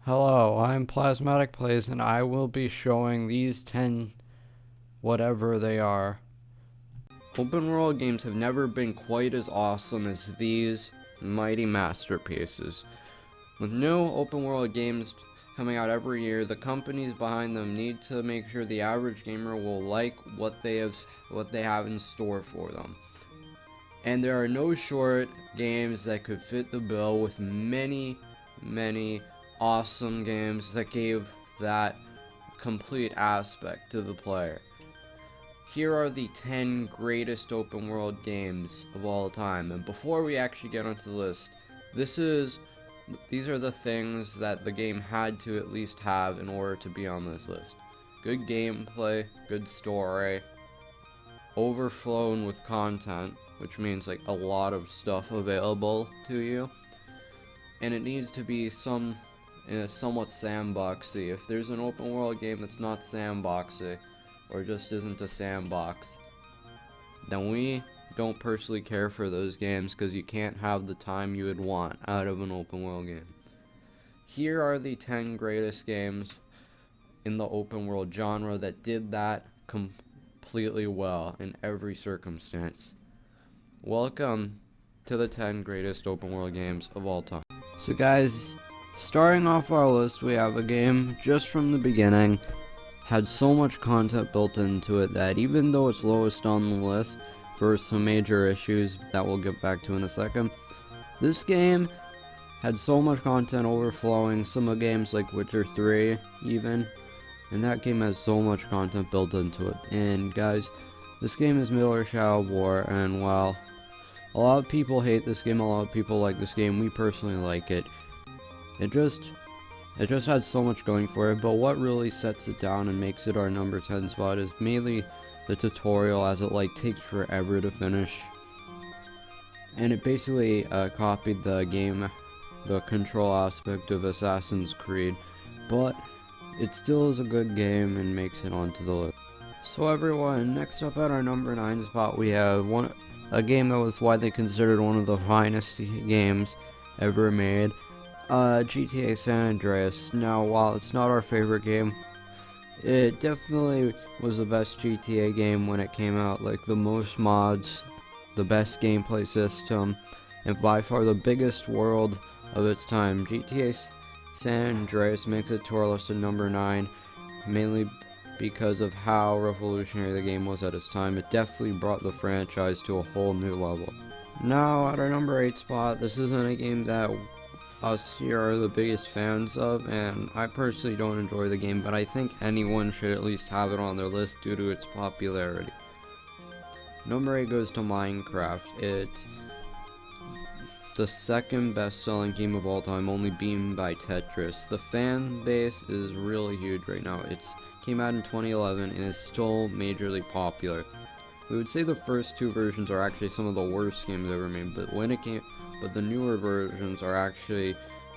Hello, I'm Plasmatic Plays, and I will be showing these 10 whatever they are. Open world games have never been quite as awesome as these mighty masterpieces. With new open world games coming out every year, the companies behind them need to make sure the average gamer will like what they have in store for them. And there are no short games that could fit the bill, with many awesome games that gave that complete aspect to the player. Here are the 10 greatest open world games of all time, and before we actually get onto the list, these are the things that the game had to at least have in order to be on this list. Good gameplay, good story, overflowing with content, which means like a lot of stuff available to you, and it needs to be somewhat sandboxy. If there's an open world game that's not sandboxy, or just isn't a sandbox, then we don't personally care for those games, because you can't have the time you would want out of an open world game. Here are the 10 greatest games in the open world genre that did that completely well in every circumstance. Welcome to the 10 greatest open world games of all time. So guys, starting off our list, we have a game just from the beginning had so much content built into it that even though it's lowest on the list for some major issues that we'll get back to in a second, this game had so much content overflowing some of games like Witcher 3 even, and that game has so much content built into it. And guys, this game is Miller Shadow War, and while a lot of people hate this game, a lot of people like this game, we personally like it. It just had so much going for it, but what really sets it down and makes it our number 10 spot is mainly the tutorial, as it takes forever to finish. And it basically copied the control aspect of Assassin's Creed, but it still is a good game and makes it onto the list. So everyone, next up at our number 9 spot, we have a game that was widely considered one of the finest games ever made. GTA San Andreas. Now, while it's not our favorite game, it definitely was the best GTA game when it came out. Like, the most mods, the best gameplay system, and by far the biggest world of its time. GTA San Andreas makes it to our list at number 9, mainly because of how revolutionary the game was at its time. It definitely brought the franchise to a whole new level. Now, at our number 8 spot, this isn't a game that us here are the biggest fans of, and I personally don't enjoy the game, but I think anyone should at least have it on their list due to its popularity. Number 8 goes to Minecraft. It's the second best-selling game of all time, only beaten by Tetris. The fan base is really huge right now. It came out in 2011 and is still majorly popular. We would say the first two versions are actually some of the worst games ever made, but the newer versions are actually,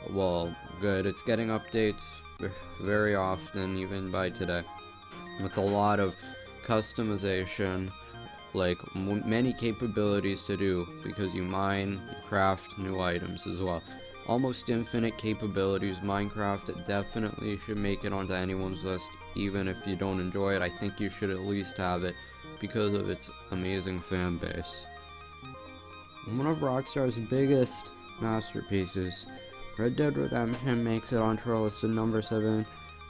well, good. It's getting updates very often, even by today, with a lot of customization, like many capabilities to do, because you mine, you craft new items as well. Almost infinite capabilities. Minecraft definitely should make it onto anyone's list, even if you don't enjoy it. I think you should at least have it because of its amazing fan base. One of Rockstar's biggest masterpieces, Red Dead Redemption, makes it onto our list at number 7,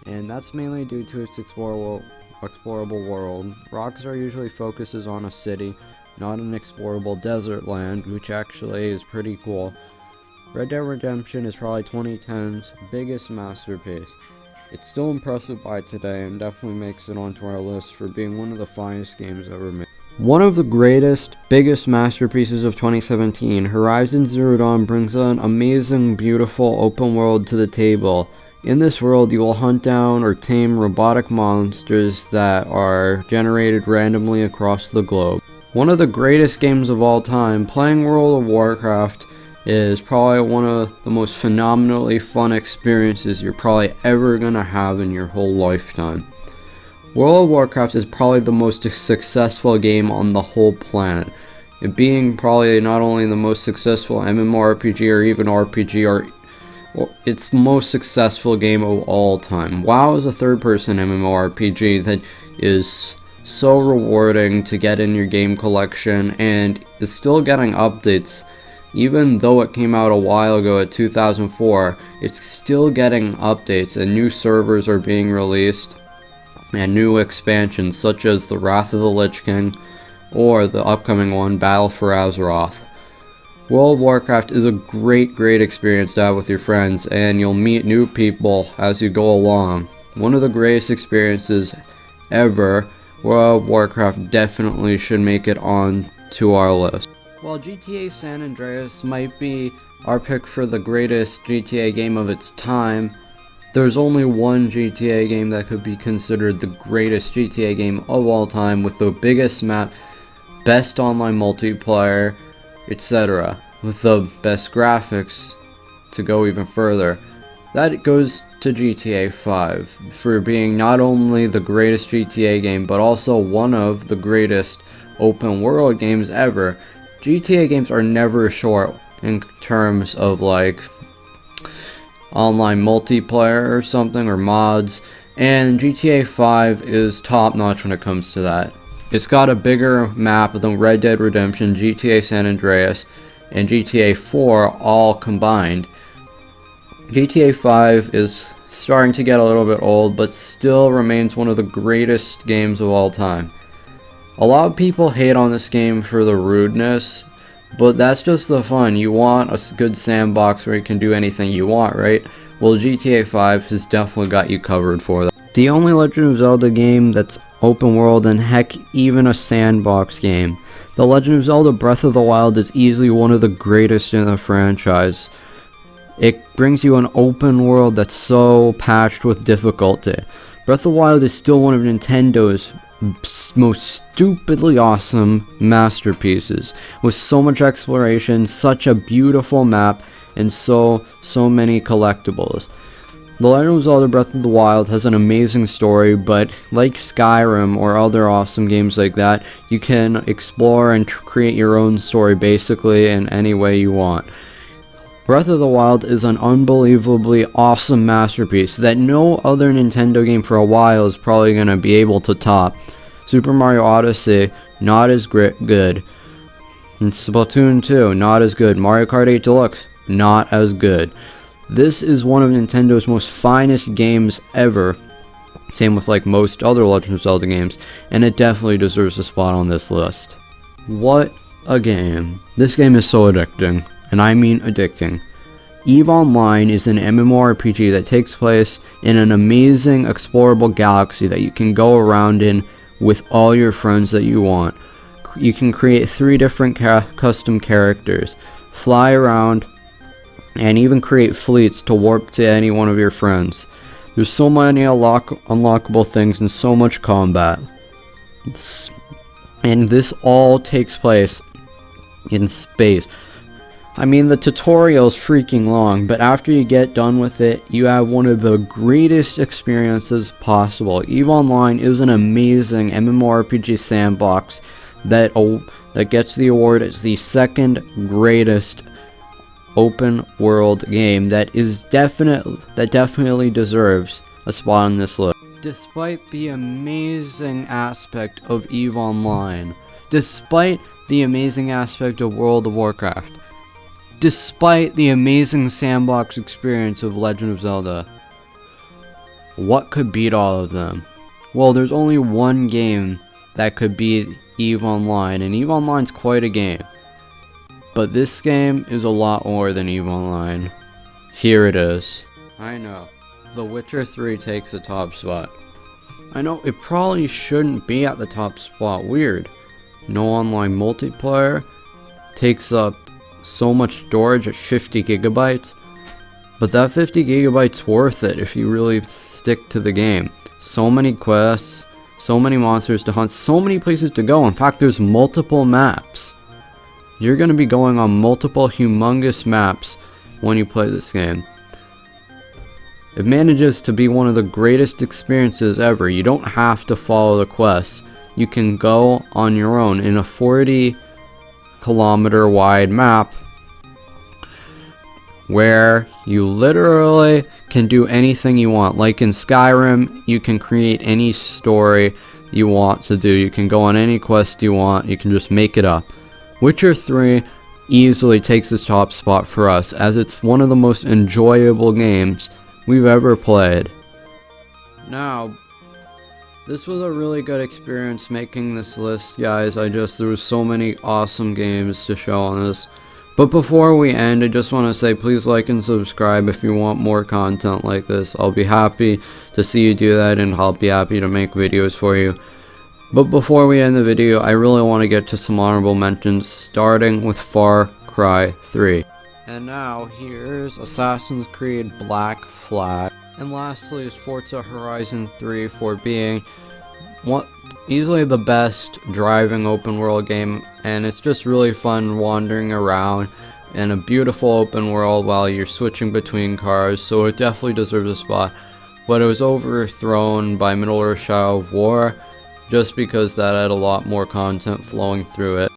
and that's mainly due to its explorable world. Rockstar usually focuses on a city, not an explorable desert land, which actually is pretty cool. Red Dead Redemption is probably 2010's biggest masterpiece. It's still impressive by today, and definitely makes it onto our list for being one of the finest games ever made. One of the greatest, biggest masterpieces of 2017, Horizon Zero Dawn, brings an amazing, beautiful open world to the table. In this world, you will hunt down or tame robotic monsters that are generated randomly across the globe. One of the greatest games of all time. Playing World of Warcraft is probably one of the most phenomenally fun experiences you're probably ever gonna have in your whole lifetime. World of Warcraft is probably the most successful game on the whole planet. It being probably not only the most successful MMORPG or even RPG or It's the most successful game of all time. WoW is a third-person MMORPG that is so rewarding to get in your game collection and is still getting updates. Even though it came out a while ago at 2004, it's still getting updates and new servers are being released and new expansions such as the Wrath of the Lich King or the upcoming one, Battle for Azeroth. World of Warcraft is a great experience to have with your friends, and you'll meet new people as you go along. One of the greatest experiences ever. World of Warcraft definitely should make it on to our list. While GTA San Andreas might be our pick for the greatest GTA game of its time, there's only one GTA game that could be considered the greatest GTA game of all time, with the biggest map, best online multiplayer, etc., with the best graphics to go even further. That goes to GTA 5 for being not only the greatest GTA game but also one of the greatest open world games ever. GTA games are never short in terms of like online multiplayer or something or mods, and GTA 5 is top notch when it comes to that. It's got a bigger map than Red Dead Redemption, GTA San Andreas, and GTA 4 all combined. GTA 5 is starting to get a little bit old, but still remains one of the greatest games of all time. A lot of people hate on this game for the rudeness, but that's just the fun. You want a good sandbox where you can do anything you want, right? Well, GTA 5 has definitely got you covered for that. The only Legend of Zelda game that's open world, and heck, even a sandbox game. The Legend of Zelda Breath of the Wild is easily one of the greatest in the franchise. It brings you an open world that's so patched with difficulty. Breath of the Wild is still one of Nintendo's most stupidly awesome masterpieces, with so much exploration, such a beautiful map, and so many collectibles. The Legend of Zelda Breath of the Wild has an amazing story, but like Skyrim or other awesome games like that, you can explore and create your own story basically in any way you want. Breath of the Wild is an unbelievably awesome masterpiece that no other Nintendo game for a while is probably going to be able to top. Super Mario Odyssey, not as good. And Splatoon 2, not as good. Mario Kart 8 Deluxe, not as good. This is one of Nintendo's most finest games ever. Same with like most other Legend of Zelda games, and it definitely deserves a spot on this list. What a game. This game is so addicting, and I mean addicting. EVE Online is an MMORPG that takes place in an amazing explorable galaxy that you can go around in with all your friends that you want. You can create 3 different custom characters, fly around, and even create fleets to warp to any one of your friends. There's so many unlockable things and so much combat. And this all takes place in space. I mean, the tutorial is freaking long, but after you get done with it, you have one of the greatest experiences possible. EVE Online is an amazing MMORPG sandbox that gets the award as the second greatest open world game that definitely deserves a spot on this list. Despite the amazing aspect of EVE Online, despite the amazing aspect of World of Warcraft, despite the amazing sandbox experience of Legend of Zelda, what could beat all of them? Well, there's only one game that could beat EVE Online, and EVE Online's quite a game. But this game is a lot more than EVE Online. Here it is. I know, The Witcher 3 takes the top spot. I know, it probably shouldn't be at the top spot. Weird. No online multiplayer, takes up so much storage at 50 gigabytes, but that 50 gigabytes worth it if you really stick to the game. So many quests, so many monsters to hunt, so many places to go. In fact, there's multiple maps. You're going to be going on multiple humongous maps when you play this game. It manages to be one of the greatest experiences ever. You don't have to follow the quests. You can go on your own in a 40 kilometer wide map where you literally can do anything you want. Like in Skyrim, you can create any story you want to do. You can go on any quest you want. You can just make it up. Witcher 3 easily takes this top spot for us, as it's one of the most enjoyable games we've ever played. Now, this was a really good experience making this list, guys. There was so many awesome games to show on this. But before we end, I just want to say please like and subscribe if you want more content like this. I'll be happy to see you do that, and I'll be happy to make videos for you. But before we end the video, I really want to get to some honorable mentions, starting with Far Cry 3. And now, here's Assassin's Creed Black Flag. And lastly is Forza Horizon 3 for being easily the best driving open world game, and it's just really fun wandering around in a beautiful open world while you're switching between cars, so it definitely deserves a spot. But it was overthrown by Middle-earth Shadow of War, just because that had a lot more content flowing through it.